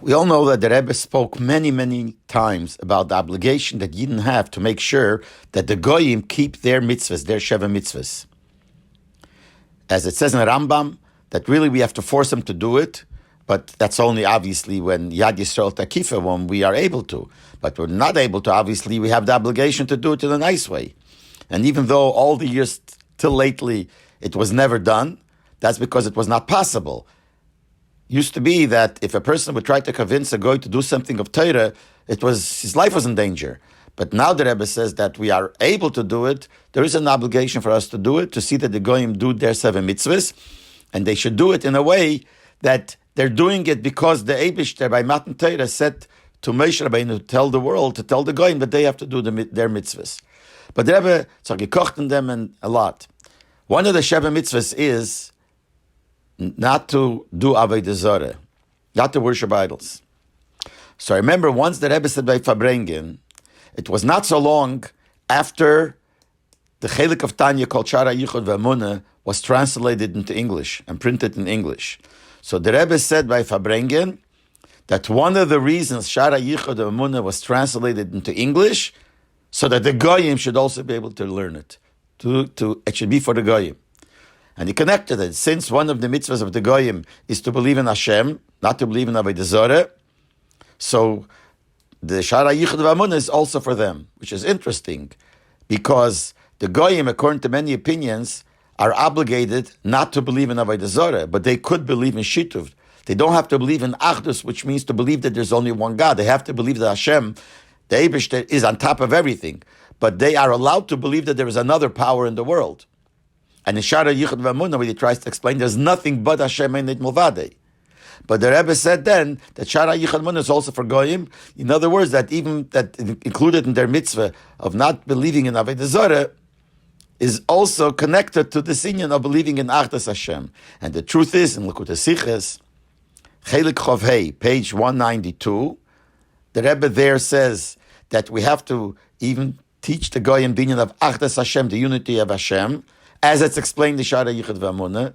We all know that the Rebbe spoke many, many times about the obligation that Yidden have to make sure that the Goyim keep their mitzvahs, their Sheva mitzvahs. As it says in the Rambam, that really we have to force them to do it, but that's only obviously when Yad Yisrael Takifa, when we are able to. But we're not able to, obviously we have the obligation to do it in a nice way. And even though all the years till lately it was never done, that's because it was not possible. Used to be that if a person would try to convince a goy to do something of Torah, his life was in danger. But now the Rebbe says that we are able to do it. There is an obligation for us to do it, to see that the goyim do their 7 mitzvahs, and they should do it in a way that they're doing it because the Eibishter by Matan Torah said to Moshe Rabbeinu to tell the world, to tell the goyim that they have to do their mitzvahs. But the Rebbe gekocht in them and a lot. One of the Sheva mitzvahs is not to do Avodah Zarah, not to worship idols. So I remember once the Rebbe said by Fabrengen, it was not so long after the Chelik of Tanya called Shaar Hayichud V'ha'emuna was translated into English and printed in English. So the Rebbe said by Fabrengen that one of the reasons Shaar Hayichud V'ha'emuna was translated into English so that the Goyim should also be able to learn it. It should be for the Goyim. And he connected it. Since one of the mitzvahs of the Goyim is to believe in Hashem, not to believe in Avodah Zarah, so the Shaar Hayichud V'ha'emuna is also for them, which is interesting, because the Goyim, according to many opinions, are obligated not to believe in Avodah Zarah, but they could believe in Shituv. They don't have to believe in Achdus, which means to believe that there's only one God. They have to believe that Hashem, the Eibishter, is on top of everything. But they are allowed to believe that there is another power in the world. And in Shaar Hayichud V'ha'emuna, when he tries to explain, there's nothing but Hashem and Nit Milvadei. But the Rebbe said then that Shaar Hayichud V'ha'emuna is also for Goyim. In other words, that even that included in their mitzvah of not believing in Avodah Zarah is also connected to the inyan of believing in Achdus Hashem. And the truth is, in Likutei Sichos, Chelik Chov Hei, page 192, the Rebbe there says that we have to even teach the Goyim the inyan of Achdus Hashem, the unity of Hashem, as it's explained in Shaar Hayichud V'ha'emuna.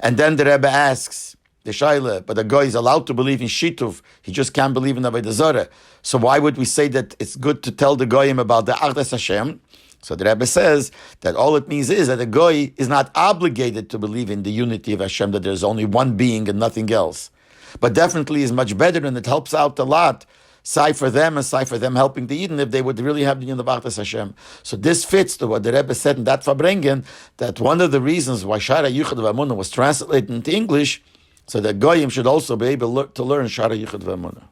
And then the Rebbe asks the Shaila, but the guy is allowed to believe in Shituv, he just can't believe in Avodah Zarah. So why would we say that it's good to tell the Goyim about the Achdus Hashem? So the Rebbe says that all it means is that the Goy is not obligated to believe in the unity of Hashem, that there's only one being and nothing else. But definitely is much better, and it helps out a lot, Sai for them helping the Yidden, if they would really have the Yidden of Achdus Hashem. So this fits to what the Rebbe said in that Fabrengen, that one of the reasons why Shaar Hayichud V'ha'emuna was translated into English, so that Goyim should also be able to learn Shaar Hayichud V'ha'emuna.